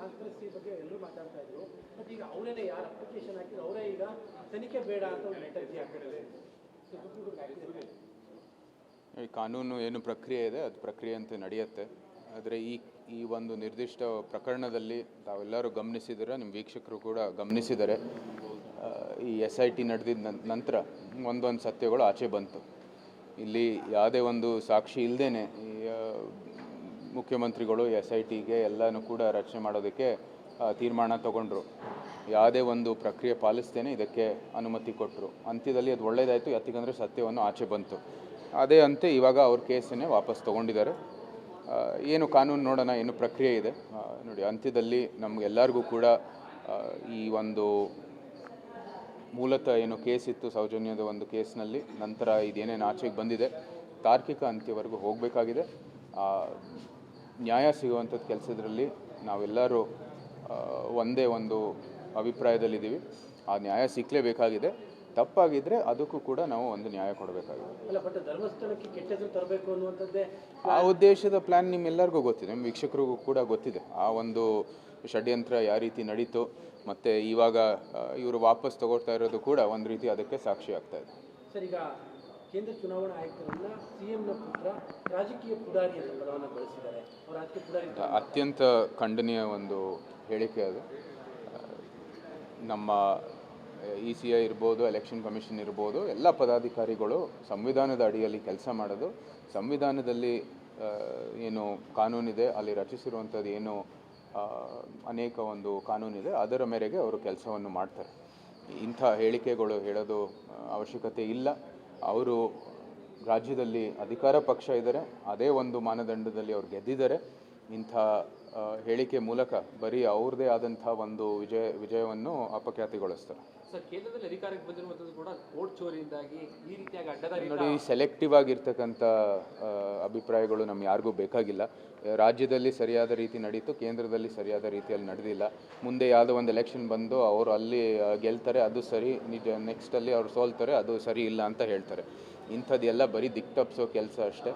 Conspiracy ಬಗ್ಗೆ ಎಲ್ಲರೂ ಮಾತಾಡ್ತಾ ಇದ್ರು. ಬಟ್ ಈಗ ಅವರೇನೆ ಯಾರು ಅಪ್ಲಿಕೇಶನ್ ಹಾಕಿದ್ರು ಅವರೇ ಈಗ ತನಿಖೆ ಬೇಡ ಅಂತ ಒಂದು ಲೆಟರ್ ಹಾಕಿದ್ದಾರೆ. ಈ ಕಾನೂನು ಏನು ಪ್ರಕ್ರಿಯೆ ಇದೆ ಅದು ಪ್ರಕ್ರಿಯೆ ಅಂತ ನಡೆಯುತ್ತೆ. ಆದರೆ ಈ ಒಂದು ನಿರ್ದಿಷ್ಟ ಪ್ರಕರಣದಲ್ಲಿ ತಾವೆಲ್ಲರೂ ಗಮನಿಸಿದರೆ, ನಿಮ್ಮ ವೀಕ್ಷಕರು ಕೂಡ ಗಮನಿಸಿದರೆ, ಈ SIT ನಡೆದಿದ್ದ ನಂತರ ಒಂದೊಂದು ಸತ್ಯಗಳು ಆಚೆ ಬಂತು. ಇಲ್ಲಿ ಯಾವುದೇ ಒಂದು ಸಾಕ್ಷಿ ಇಲ್ಲದೇ ಮುಖ್ಯಮಂತ್ರಿಗಳು SITಗೆ ಎಲ್ಲನೂ ಕೂಡ ರಚನೆ ಮಾಡೋದಕ್ಕೆ ತೀರ್ಮಾನ ತಗೊಂಡ್ರು. ಯಾವುದೇ ಒಂದು ಪ್ರಕ್ರಿಯೆ ಪಾಲಿಸ್ತೇನೆ ಇದಕ್ಕೆ ಅನುಮತಿ ಕೊಟ್ಟರು. ಅಂತ್ಯದಲ್ಲಿ ಅದು ಒಳ್ಳೆಯದಾಯಿತು, ಯಾಕೆಂದರೆ ಸತ್ಯವನ್ನು ಆಚೆ ಬಂತು. ಅದೇ ಅಂತೆ ಇವಾಗ ಅವ್ರ ಕೇಸನ್ನೇ ವಾಪಸ್ ತೊಗೊಂಡಿದ್ದಾರೆ. ಏನು ಕಾನೂನು ನೋಡೋಣ, ಏನು ಪ್ರಕ್ರಿಯೆ ಇದೆ ನೋಡಿ. ಅಂತ್ಯದಲ್ಲಿ ನಮಗೆಲ್ಲರಿಗೂ ಕೂಡ ಈ ಒಂದು ಮೂಲತಃ ಏನು ಕೇಸ್ ಇತ್ತು, ಸೌಜನ್ಯದ ಒಂದು ಕೇಸ್ನಲ್ಲಿ, ನಂತರ ಇದೇನೇನು ಆಚೆಗೆ ಬಂದಿದೆ, ತಾರ್ಕಿಕ ಅಂತ್ಯವರೆಗೂ ಹೋಗಬೇಕಾಗಿದೆ. ನ್ಯಾಯ ಸಿಗುವಂಥದ್ದು ಕೆಲಸದಲ್ಲಿ ನಾವೆಲ್ಲರೂ ಒಂದೇ ಒಂದು ಅಭಿಪ್ರಾಯದಲ್ಲಿದ್ದೀವಿ. ಆ ನ್ಯಾಯ ಸಿಕ್ಕಲೇಬೇಕಾಗಿದೆ. ತಪ್ಪಾಗಿದ್ದರೆ ಅದಕ್ಕೂ ಕೂಡ ನಾವು ಒಂದು ನ್ಯಾಯ ಕೊಡಬೇಕಾಗಿದೆ. ಆ ಉದ್ದೇಶದ ಪ್ಲ್ಯಾನ್ ನಿಮ್ಮೆಲ್ಲರಿಗೂ ಗೊತ್ತಿದೆ, ನಿಮ್ಮ ವೀಕ್ಷಕರಿಗೂ ಕೂಡ ಗೊತ್ತಿದೆ. ಆ ಒಂದು ಷಡ್ಯಂತ್ರ ಯಾವ ರೀತಿ ನಡೀತು, ಮತ್ತು ಇವಾಗ ಇವರು ವಾಪಸ್ ತಗೊಳ್ತಾ ಇರೋದು ಕೂಡ ಒಂದು ರೀತಿ ಅದಕ್ಕೆ ಸಾಕ್ಷಿ ಆಗ್ತಾ ಇದೆ. ಸರ್, ಈಗ ಕೇಂದ್ರ ಚುನಾವಣಾ ಆಯುಕ್ತರನ್ನ CMನ ಪುತ್ರ ರಾಜಕೀಯ ಪುಡಾರಿ ಅಂತ ಪದವನ್ನು ಬಳಸಿದ್ದಾರೆ. ಅವರು ರಾಜಕೀಯ ಪುಡಾರಿ ಅತ್ಯಂತ ಖಂಡನೀಯ ಒಂದು ಹೇಳಿಕೆ ಅದು. ನಮ್ಮ ECI ಇರ್ಬೋದು, ಎಲೆಕ್ಷನ್ ಕಮಿಷನ್ ಇರ್ಬೋದು, ಎಲ್ಲ ಪದಾಧಿಕಾರಿಗಳು ಸಂವಿಧಾನದ ಅಡಿಯಲ್ಲಿ ಕೆಲಸ ಮಾಡೋದು. ಸಂವಿಧಾನದಲ್ಲಿ ಏನು ಕಾನೂನಿದೆ, ಅಲ್ಲಿ ರಚಿಸಿರುವಂಥದ್ದು ಏನು ಅನೇಕ ಒಂದು ಕಾನೂನಿದೆ, ಅದರ ಮೇರೆಗೆ ಅವರು ಕೆಲಸವನ್ನು ಮಾಡ್ತಾರೆ. ಇಂಥ ಹೇಳಿಕೆಗಳು ಹೇಳೋದು ಅವಶ್ಯಕತೆ ಇಲ್ಲ. ಅವರು ರಾಜ್ಯದಲ್ಲಿ ಅಧಿಕಾರ ಪಕ್ಷ ಇದ್ದಾರೆ, ಅದೇ ಒಂದು ಮಾನದಂಡದಲ್ಲಿ ಅವ್ರು ಗೆದ್ದಿದ್ದಾರೆ. ಇಂಥ ಹೇಳಿಕೆ ಮೂಲಕ ಬರೀ ಅವ್ರದ್ದೇ ಆದಂಥ ಒಂದು ವಿಜಯವನ್ನು ಅಪಖ್ಯಾತಿಗೊಳಿಸ್ತಾರೆ. ಸರ್, ಕೇಂದ್ರದಲ್ಲಿ ಅಧಿಕಾರಕ್ಕೆ ಬಂದಿರುವಂಥದ್ದು ಕೂಡ ವೋಟ್ ಚೋರಿಯಿಂದಾಗಿ ಈ ರೀತಿಯಾಗಿ ಅಡ್ಡದಾರಿ. ನೋಡಿ, ಸೆಲೆಕ್ಟಿವ್ ಆಗಿರ್ತಕ್ಕಂಥ ಅಭಿಪ್ರಾಯಗಳು ನಮ್ಗೆ ಯಾರಿಗೂ ಬೇಕಾಗಿಲ್ಲ. ರಾಜ್ಯದಲ್ಲಿ ಸರಿಯಾದ ರೀತಿ ನಡೀತು, ಕೇಂದ್ರದಲ್ಲಿ ಸರಿಯಾದ ರೀತಿಯಲ್ಲಿ ನಡೆದಿಲ್ಲ. ಮುಂದೆ ಯಾವುದೋ ಒಂದು ಎಲೆಕ್ಷನ್ ಬಂದು ಅವರು ಅಲ್ಲಿ ಗೆಲ್ತಾರೆ, ಅದು ಸರಿ, ನಿಜ, ನೆಕ್ಸ್ಟಲ್ಲಿ ಅವ್ರು ಸೋಲ್ತಾರೆ, ಅದು ಸರಿ ಇಲ್ಲ ಅಂತ ಹೇಳ್ತಾರೆ. ಇಂಥದ್ದೆಲ್ಲ ಬರೀ ದಿಕ್ತಪ್ಪಿಸೋ ಕೆಲಸ ಅಷ್ಟೇ.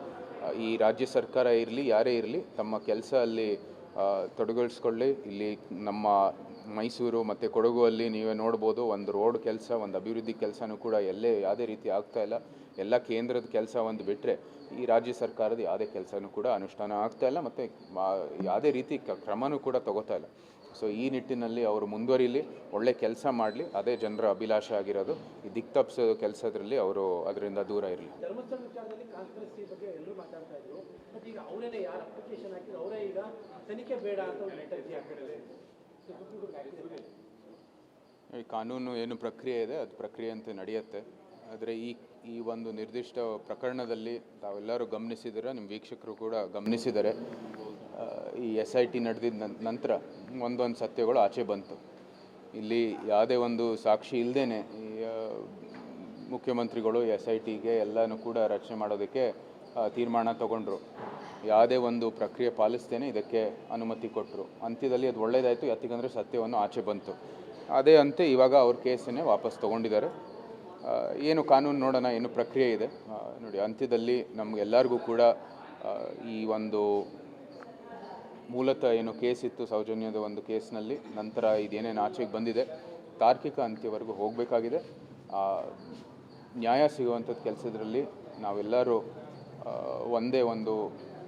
ಈ ರಾಜ್ಯ ಸರ್ಕಾರ ಇರಲಿ, ಯಾರೇ ಇರಲಿ, ತಮ್ಮ ಕೆಲಸ ಅಲ್ಲಿ ತೊಡಗಿಸ್ಕೊಳ್ಳಿ. ಇಲ್ಲಿ ನಮ್ಮ ಮೈಸೂರು ಮತ್ತು ಕೊಡಗು ಅಲ್ಲಿ ನೀವೇ ನೋಡ್ಬೋದು, ಒಂದು ರೋಡ್ ಕೆಲಸ, ಒಂದು ಅಭಿವೃದ್ಧಿ ಕೆಲಸನೂ ಕೂಡ ಯಾವುದೇ ರೀತಿ ಆಗ್ತಾಯಿಲ್ಲ. ಎಲ್ಲ ಕೇಂದ್ರದ ಕೆಲಸ ಒಂದು ಬಿಟ್ಟರೆ ಈ ರಾಜ್ಯ ಸರ್ಕಾರದ ಯಾವುದೇ ಕೆಲಸನೂ ಕೂಡ ಅನುಷ್ಠಾನ ಆಗ್ತಾಯಿಲ್ಲ, ಮತ್ತು ಯಾವುದೇ ರೀತಿ ಕ್ರಮನೂ ಕೂಡ ತಗೋತಾ ಇಲ್ಲ. ಸೊ ಈ ನಿಟ್ಟಿನಲ್ಲಿ ಅವರು ಮುಂದುವರಿಲಿ, ಒಳ್ಳೆ ಕೆಲಸ ಮಾಡಲಿ, ಅದೇ ಜನರ ಅಭಿಲಾಷೆ ಆಗಿರೋದು. ಈ ದಿಕ್ತಪ್ಪಿಸೋ ಕೆಲಸದಲ್ಲಿ ಅವರು ಅದರಿಂದ ದೂರ ಇರಲಿ. ಧರ್ಮಸ್ಥಳ ವಿಚಾರದಲ್ಲಿ ಕಾನ್ಸ್ಪಿರಸಿ ಬಗ್ಗೆ ಎಲ್ಲರೂ ಮಾತಾಡ್ತಾ ಇದ್ರು. ಬಟ್ ಈಗ ಅವರೇನೆ ಯಾರು ಅಪ್ಲಿಕೇಶನ್ ಹಾಕಿದ್ರು ಅವರೇ ಈಗ ತನಿಖೆ ಬೇಡ ಅಂತ ಒಂದು ಲೆಟರ್ ಹಾಕಿದ್ದಾರೆ. ಈ ಕಾನೂನು ಏನು ಪ್ರಕ್ರಿಯೆ ಇದೆ ಅದು ಪ್ರಕ್ರಿಯೆ ಅಂತ ನಡೆಯುತ್ತೆ. ಆದರೆ ಈ ಒಂದು ನಿರ್ದಿಷ್ಟ ಪ್ರಕರಣದಲ್ಲಿ ತಾವೆಲ್ಲರೂ ಗಮನಿಸಿದರೆ, ನಿಮ್ಮ ವೀಕ್ಷಕರು ಕೂಡ ಗಮನಿಸಿದರೆ, ಈ SIT ನಡೆದಿದ್ದ ನಂತರ ಒಂದೊಂದು ಸತ್ಯಗಳು ಆಚೆ ಬಂತು. ಇಲ್ಲಿ ಯಾವುದೇ ಒಂದು ಸಾಕ್ಷಿ ಇಲ್ಲದೇ ಮುಖ್ಯಮಂತ್ರಿಗಳು SITಗೆ ಎಲ್ಲನೂ ಕೂಡ ರಚನೆ ಮಾಡೋದಕ್ಕೆ ತೀರ್ಮಾನ ತಗೊಂಡ್ರು. ಯಾವುದೇ ಒಂದು ಪ್ರಕ್ರಿಯೆ ಪಾಲಿಸ್ತೇನೆ ಇದಕ್ಕೆ ಅನುಮತಿ ಕೊಟ್ಟರು. ಅಂತ್ಯದಲ್ಲಿ ಅದು ಒಳ್ಳೆಯದಾಯಿತು, ಯಾಕೆಂದರೆ ಸತ್ಯವನ್ನು ಆಚೆ ಬಂತು. ಅದೇ ಅಂತೆ ಇವಾಗ ಅವ್ರ ಕೇಸನ್ನೇ ವಾಪಸ್ ತೊಗೊಂಡಿದ್ದಾರೆ. ಏನು ಕಾನೂನು ನೋಡೋಣ, ಏನು ಪ್ರಕ್ರಿಯೆ ಇದೆ ನೋಡಿ. ಅಂತ್ಯದಲ್ಲಿ ನಮಗೆಲ್ಲರಿಗೂ ಕೂಡ ಈ ಒಂದು ಮೂಲತಃ ಏನು ಕೇಸ್ ಇತ್ತು, ಸೌಜನ್ಯದ ಒಂದು ಕೇಸ್ನಲ್ಲಿ, ನಂತರ ಇದೇನೇನು ಆಚೆಗೆ ಬಂದಿದೆ, ತಾರ್ಕಿಕ ಅಂತ್ಯವರೆಗೂ ಹೋಗಬೇಕಾಗಿದೆ. ನ್ಯಾಯ ಸಿಗುವಂಥದ್ದು ಕೆಲಸದಲ್ಲಿ ನಾವೆಲ್ಲರೂ ಒಂದೇ ಒಂದು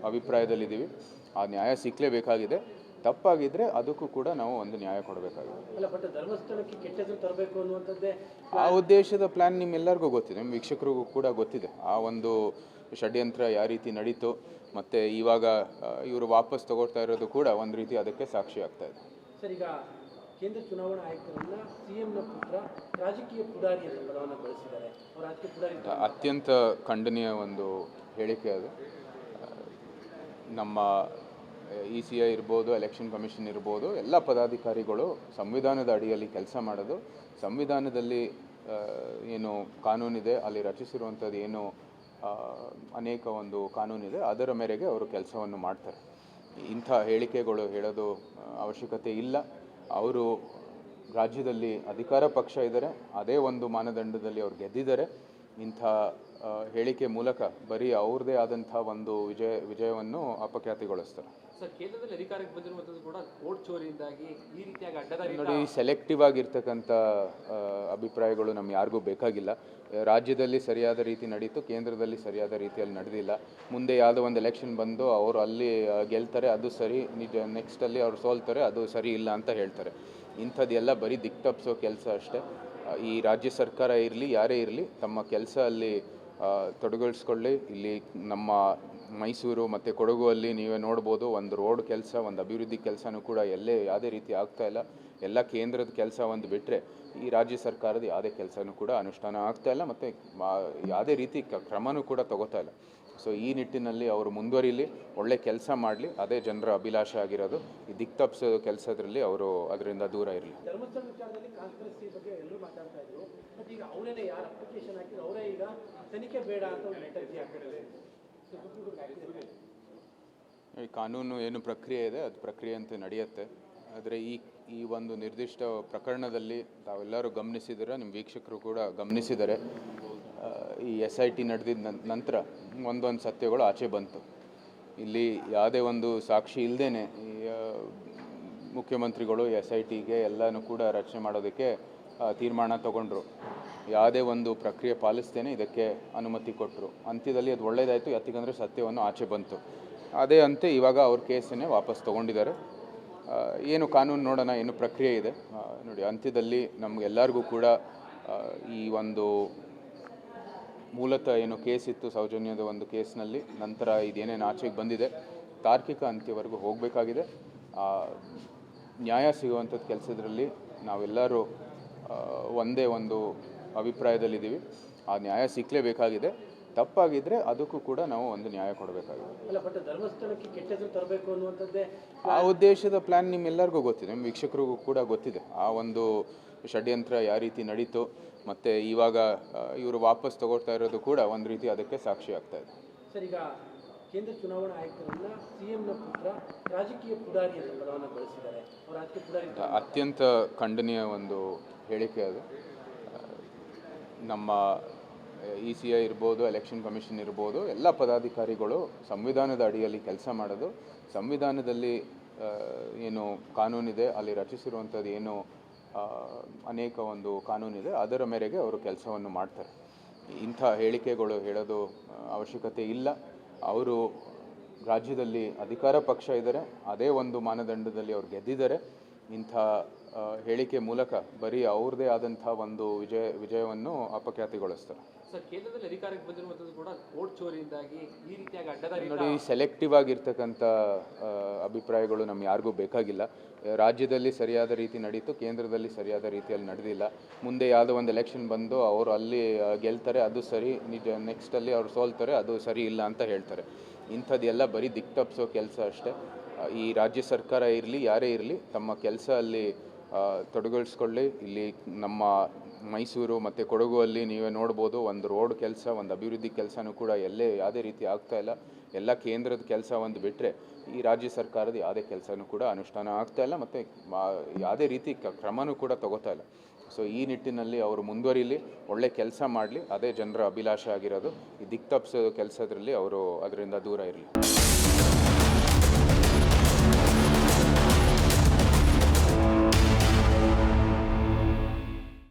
ಅಭಿಪ್ರಾಯದಲ್ಲಿದ್ದೀವಿ. ಆ ನ್ಯಾಯ ಸಿಕ್ಕಲೇಬೇಕಾಗಿದೆ. ತಪ್ಪಾಗಿದ್ದರೆ ಅದಕ್ಕೂ ಕೂಡ ನಾವು ಒಂದು ನ್ಯಾಯ ಕೊಡಬೇಕಾಗಿದೆ. ಆ ಉದ್ದೇಶದ ಪ್ಲ್ಯಾನ್ ನಿಮ್ಮೆಲ್ಲರಿಗೂ ಗೊತ್ತಿದೆ, ನಿಮ್ಮ ವೀಕ್ಷಕರಿಗೂ ಕೂಡ ಗೊತ್ತಿದೆ. ಆ ಒಂದು ಷಡ್ಯಂತ್ರ ಯಾವ ರೀತಿ ನಡೀತು, ಮತ್ತು ಇವಾಗ ಇವರು ವಾಪಸ್ ತಗೊಳ್ತಾ ಇರೋದು ಕೂಡ ಒಂದು ರೀತಿ ಅದಕ್ಕೆ ಸಾಕ್ಷಿ ಆಗ್ತಾ ಇದೆ. ಸರ್, ಈಗ ಕೇಂದ್ರ ಚುನಾವಣಾ ಆಯುಕ್ತರನ್ನ CMನ ಪುತ್ರ ರಾಜಕೀಯ ಪುಡಾರಿ ಅಂತ ಪದವನ್ನು ಬಳಸಿದ್ದಾರೆ. ಅವರು ರಾಜಕೀಯ ಪುಡಾರಿ ಅತ್ಯಂತ ಖಂಡನೀಯ ಒಂದು ಹೇಳಿಕೆ ಅದು. ನಮ್ಮ ECI ಇರ್ಬೋದು, ಎಲೆಕ್ಷನ್ ಕಮಿಷನ್ ಇರ್ಬೋದು, ಎಲ್ಲ ಪದಾಧಿಕಾರಿಗಳು ಸಂವಿಧಾನದ ಅಡಿಯಲ್ಲಿ ಕೆಲಸ ಮಾಡೋದು. ಸಂವಿಧಾನದಲ್ಲಿ ಏನು ಕಾನೂನಿದೆ, ಅಲ್ಲಿ ರಚಿಸಿರುವಂಥದ್ದು ಏನು ಅನೇಕ ಒಂದು ಕಾನೂನಿದೆ, ಅದರ ಮೇರೆಗೆ ಅವರು ಕೆಲಸವನ್ನು ಮಾಡ್ತಾರೆ. ಇಂಥ ಹೇಳಿಕೆಗಳು ಹೇಳೋದು ಅವಶ್ಯಕತೆ ಇಲ್ಲ. ಅವರು ರಾಜ್ಯದಲ್ಲಿ ಅಧಿಕಾರ ಪಕ್ಷ ಇದ್ದಾರೆ, ಅದೇ ಒಂದು ಮಾನದಂಡದಲ್ಲಿ ಅವ್ರು ಗೆದ್ದಿದ್ದಾರೆ. ಇಂಥ ಹೇಳಿಕೆ ಮೂಲಕ ಬರೀ ಅವ್ರದ್ದೇ ಆದಂಥ ಒಂದು ವಿಜಯವನ್ನು ಅಪಖ್ಯಾತಿಗೊಳಿಸ್ತಾರೆ. ಸರ್, ಕೇಂದ್ರದಲ್ಲಿ ಅಧಿಕಾರಕ್ಕೆ ಬಂದಿರುವಂಥದ್ದು ಕೂಡ ವೋಟ್ ಚೋರಿಯಿಂದಾಗಿ ಈ ರೀತಿಯಾಗಿ ಅಡ್ಡದಾರಿ ನೋಡಿ, ಸೆಲೆಕ್ಟಿವ್ ಆಗಿರ್ತಕ್ಕಂಥ ಅಭಿಪ್ರಾಯಗಳು ನಮ್ಗೆ ಯಾರಿಗೂ ಬೇಕಾಗಿಲ್ಲ. ರಾಜ್ಯದಲ್ಲಿ ಸರಿಯಾದ ರೀತಿ ನಡೀತು, ಕೇಂದ್ರದಲ್ಲಿ ಸರಿಯಾದ ರೀತಿಯಲ್ಲಿ ನಡೆದಿಲ್ಲ. ಮುಂದೆ ಯಾವುದೋ ಒಂದು ಎಲೆಕ್ಷನ್ ಬಂದು ಅವರು ಅಲ್ಲಿ ಗೆಲ್ತಾರೆ, ಅದು ಸರಿ, ನಿಜ, ನೆಕ್ಸ್ಟಲ್ಲಿ ಅವ್ರು ಸೋಲ್ತಾರೆ, ಅದು ಸರಿ ಇಲ್ಲ ಅಂತ ಹೇಳ್ತಾರೆ. ಇಂಥದ್ದೆಲ್ಲ ಬರೀ ದಿಕ್ತಪ್ಪಿಸೋ ಕೆಲಸ ಅಷ್ಟೇ. ಈ ರಾಜ್ಯ ಸರ್ಕಾರ ಇರಲಿ, ಯಾರೇ ಇರಲಿ, ತಮ್ಮ ಕೆಲಸ ಅಲ್ಲಿ ತೊಡಗಿಸ್ಕೊಳ್ಳಿ. ಇಲ್ಲಿ ನಮ್ಮ ಮೈಸೂರು ಮತ್ತು ಕೊಡಗು ಅಲ್ಲಿ ನೀವೇ ನೋಡ್ಬೋದು, ಒಂದು ರೋಡ್ ಕೆಲಸ, ಒಂದು ಅಭಿವೃದ್ಧಿ ಕೆಲಸನೂ ಕೂಡ ಯಾವುದೇ ರೀತಿ ಆಗ್ತಾಯಿಲ್ಲ. ಎಲ್ಲ ಕೇಂದ್ರದ ಕೆಲಸ ಒಂದು ಬಿಟ್ಟರೆ ಈ ರಾಜ್ಯ ಸರ್ಕಾರದ ಯಾವುದೇ ಕೆಲಸನೂ ಕೂಡ ಅನುಷ್ಠಾನ ಆಗ್ತಾಯಿಲ್ಲ ಮತ್ತು ಯಾವುದೇ ರೀತಿ ಕ್ರಮನೂ ಕೂಡ ತಗೋತಾ ಇಲ್ಲ. ಸೊ ಈ ನಿಟ್ಟಿನಲ್ಲಿ ಅವರು ಮುಂದುವರಿಲಿ, ಒಳ್ಳೆ ಕೆಲಸ ಮಾಡಲಿ, ಅದೇ ಜನರ ಅಭಿಲಾಷೆ ಆಗಿರೋದು. ಈ ದಿಕ್ತಪ್ಪಿಸೋ ಕೆಲಸದಲ್ಲಿ ಅವರು ಅದರಿಂದ ದೂರ ಇರಲಿ. ಧರ್ಮಸ್ಥಳ ವಿಚಾರದಲ್ಲಿ ಕಾನ್ಸ್ಪಿರಸಿ ಬಗ್ಗೆ ಎಲ್ಲರೂ ಮಾತಾಡ್ತಾ ಇದ್ರು. ಬಟ್ ಈಗ ಅವರೇನೆ ಯಾರು ಅಪ್ಲಿಕೇಶನ್ ಹಾಕಿದ್ರು ಅವರೇ ಈಗ ತನಿಖೆ ಬೇಡ ಅಂತ ಒಂದು ಲೆಟರ್ ಹಾಕಿದ್ದಾರೆ. ಈ ಕಾನೂನು ಏನು ಪ್ರಕ್ರಿಯೆ ಇದೆ ಅದು ಪ್ರಕ್ರಿಯೆಯಂತೆ ನಡೆಯುತ್ತೆ. ಆದರೆ ಈ ಒಂದು ನಿರ್ದಿಷ್ಟ ಪ್ರಕರಣದಲ್ಲಿ ತಾವೆಲ್ಲರೂ ಗಮನಿಸಿದರೆ, ನಿಮ್ಮ ವೀಕ್ಷಕರು ಕೂಡ ಗಮನಿಸಿದರೆ, ಈ SIT ನಡೆದಿದ್ದ ನಂತರ ಒಂದೊಂದು ಸತ್ಯಗಳು ಆಚೆ ಬಂತು. ಇಲ್ಲಿ ಯಾವುದೇ ಒಂದು ಸಾಕ್ಷಿ ಇಲ್ಲದೇ ಮುಖ್ಯಮಂತ್ರಿಗಳು SITಗೆ ಎಲ್ಲನೂ ಕೂಡ ರಚನೆ ಮಾಡೋದಕ್ಕೆ ತೀರ್ಮಾನ ತಗೊಂಡ್ರು. ಯಾವುದೇ ಒಂದು ಪ್ರಕ್ರಿಯೆ ಪಾಲಿಸ್ತೇನೆ ಇದಕ್ಕೆ ಅನುಮತಿ ಕೊಟ್ಟರು. ಅಂತ್ಯದಲ್ಲಿ ಅದು ಒಳ್ಳೆಯದಾಯಿತು, ಯಾಕಂದರೆ ಸತ್ಯವನ್ನು ಆಚೆ ಬಂತು. ಅದೇ ಅಂತೆ ಇವಾಗ ಅವ್ರ ಕೇಸನ್ನೇ ವಾಪಸ್ ತೊಗೊಂಡಿದ್ದಾರೆ. ಏನು ಕಾನೂನು ನೋಡೋಣ, ಏನು ಪ್ರಕ್ರಿಯೆ ಇದೆ ನೋಡಿ. ಅಂತ್ಯದಲ್ಲಿ ನಮಗೆಲ್ಲರಿಗೂ ಕೂಡ ಈ ಒಂದು ಮೂಲತಃ ಏನು ಕೇಸ್ ಇತ್ತು, ಸೌಜನ್ಯದ ಒಂದು ಕೇಸ್ನಲ್ಲಿ, ನಂತರ ಇದೇನೇನು ಆಚೆಗೆ ಬಂದಿದೆ, ತಾರ್ಕಿಕ ಅಂತ್ಯವರೆಗೂ ಹೋಗಬೇಕಾಗಿದೆ. ನ್ಯಾಯ ಸಿಗುವಂಥದ್ದು ಕೆಲಸದಲ್ಲಿ ನಾವೆಲ್ಲರೂ ಒಂದೇ ಒಂದು ಅಭಿಪ್ರಾಯದಲ್ಲಿದ್ದೀವಿ. ಆ ನ್ಯಾಯ ಸಿಕ್ಕಲೇಬೇಕಾಗಿದೆ. ತಪ್ಪಾಗಿದ್ದರೆ ಅದಕ್ಕೂ ಕೂಡ ನಾವು ಒಂದು ನ್ಯಾಯ ಕೊಡಬೇಕಾಗಿದೆ. ಅಲ್ಲ, ಬಟ್ ಧರ್ಮಸ್ಥಳಕ್ಕೆ ಕೆಟ್ಟ ಹೆಸರು ತರಬೇಕು ಅನ್ನುವಂಥದ್ದೇ ಆ ಉದ್ದೇಶದ ಪ್ಲ್ಯಾನ್ ನಿಮ್ಮೆಲ್ಲರಿಗೂ ಗೊತ್ತಿದೆ, ನಿಮ್ಮ ವೀಕ್ಷಕರಿಗೂ ಕೂಡ ಗೊತ್ತಿದೆ. ಆ ಒಂದು ಷಡ್ಯಂತ್ರ ಯಾವ ರೀತಿ ನಡೀತು, ಮತ್ತು ಇವಾಗ ಇವರು ವಾಪಸ್ ತಗೊಳ್ತಾ ಇರೋದು ಕೂಡ ಒಂದು ರೀತಿ ಅದಕ್ಕೆ ಸಾಕ್ಷಿ ಆಗ್ತಾ ಇದೆ. ಸರ್, ಈಗ ಕೇಂದ್ರ ಚುನಾವಣಾ ಆಯುಕ್ತರನ್ನ CMನ ಪುತ್ರ ರಾಜಕೀಯ ಪುಡಾರಿ ಅಂತ ಪದವನ್ನು ಬಳಸಿದ್ದಾರೆ. ಅವರು ರಾಜಕೀಯ ಪುಡಾರಿ ಅತ್ಯಂತ ಖಂಡನೀಯ ಒಂದು ಹೇಳಿಕೆ ಅದು. ನಮ್ಮ ECI ಇರ್ಬೋದು, ಎಲೆಕ್ಷನ್ ಕಮಿಷನ್ ಇರ್ಬೋದು, ಎಲ್ಲ ಪದಾಧಿಕಾರಿಗಳು ಸಂವಿಧಾನದ ಅಡಿಯಲ್ಲಿ ಕೆಲಸ ಮಾಡೋದು. ಸಂವಿಧಾನದಲ್ಲಿ ಏನು ಕಾನೂನಿದೆ, ಅಲ್ಲಿ ರಚಿಸಿರುವಂಥದ್ದು ಏನು ಅನೇಕ ಒಂದು ಕಾನೂನಿದೆ, ಅದರ ಮೇರೆಗೆ ಅವರು ಕೆಲಸವನ್ನು ಮಾಡ್ತಾರೆ. ಇಂಥ ಹೇಳಿಕೆಗಳು ಹೇಳೋದು ಅವಶ್ಯಕತೆ ಇಲ್ಲ. ಅವರು ರಾಜ್ಯದಲ್ಲಿ ಅಧಿಕಾರ ಪಕ್ಷ ಇದ್ದಾರೆ, ಅದೇ ಒಂದು ಮಾನದಂಡದಲ್ಲಿ ಅವ್ರು ಗೆದ್ದಿದ್ದಾರೆ. ಇಂಥ ಹೇಳಿಕೆ ಮೂಲಕ ಬರೀ ಅವ್ರದ್ದೇ ಆದಂಥ ಒಂದು ವಿಜಯವನ್ನು ಅಪಖ್ಯಾತಿಗೊಳಿಸ್ತಾರೆ. ಸರ್, ಕೇಂದ್ರದಲ್ಲಿ ಅಧಿಕಾರಕ್ಕೆ ಬಂದಿರುವಂಥದ್ದು ಕೂಡ ವೋಟ್ ಚೋರಿಯಿಂದಾಗಿ ಈ ರೀತಿಯಾಗಿ ಅಡ್ಡದಾರಿ ನೋಡಿ, ಸೆಲೆಕ್ಟಿವ್ ಆಗಿರ್ತಕ್ಕಂಥ ಅಭಿಪ್ರಾಯಗಳು ನಮ್ಗೆ ಯಾರಿಗೂ ಬೇಕಾಗಿಲ್ಲ. ರಾಜ್ಯದಲ್ಲಿ ಸರಿಯಾದ ರೀತಿ ನಡೀತು, ಕೇಂದ್ರದಲ್ಲಿ ಸರಿಯಾದ ರೀತಿಯಲ್ಲಿ ನಡೆದಿಲ್ಲ. ಮುಂದೆ ಯಾವುದೋ ಒಂದು ಎಲೆಕ್ಷನ್ ಬಂದು ಅವರು ಅಲ್ಲಿ ಗೆಲ್ತಾರೆ, ಅದು ಸರಿ, ನಿಜ, ನೆಕ್ಸ್ಟಲ್ಲಿ ಅವ್ರು ಸೋಲ್ತಾರೆ, ಅದು ಸರಿ ಇಲ್ಲ ಅಂತ ಹೇಳ್ತಾರೆ. ಇಂಥದ್ದೆಲ್ಲ ಬರೀ ದಿಕ್ತಪ್ಪಿಸೋ ಕೆಲಸ ಅಷ್ಟೇ. ಈ ರಾಜ್ಯ ಸರ್ಕಾರ ಇರಲಿ, ಯಾರೇ ಇರಲಿ, ತಮ್ಮ ಕೆಲಸ ಅಲ್ಲಿ ತೊಡಗಿಸ್ಕೊಳ್ಳಿ. ಇಲ್ಲಿ ನಮ್ಮ ಮೈಸೂರು ಮತ್ತು ಕೊಡಗು ಅಲ್ಲಿ ನೀವೇ ನೋಡ್ಬೋದು, ಒಂದು ರೋಡ್ ಕೆಲಸ, ಒಂದು ಅಭಿವೃದ್ಧಿ ಕೆಲಸನೂ ಕೂಡ ಯಾವುದೇ ರೀತಿ ಆಗ್ತಾಯಿಲ್ಲ. ಎಲ್ಲ ಕೇಂದ್ರದ ಕೆಲಸ ಒಂದು ಬಿಟ್ಟರೆ ಈ ರಾಜ್ಯ ಸರ್ಕಾರದ ಯಾವುದೇ ಕೆಲಸನೂ ಕೂಡ ಅನುಷ್ಠಾನ ಆಗ್ತಾಯಿಲ್ಲ ಮತ್ತು ಯಾವುದೇ ರೀತಿ ಕ್ರಮನೂ ಕೂಡ ತಗೋತಾ ಇಲ್ಲ. ಸೊ ಈ ನಿಟ್ಟಿನಲ್ಲಿ ಅವರು ಮುಂದುವರಿಲಿ, ಒಳ್ಳೆ ಕೆಲಸ ಮಾಡಲಿ, ಅದೇ ಜನರ ಅಭಿಲಾಷೆ ಆಗಿರೋದು. ಈ ದಿಕ್ತಪ್ಪಿಸೋ ಕೆಲಸದಲ್ಲಿ ಅವರು ಅದರಿಂದ ದೂರ ಇರಲಿ.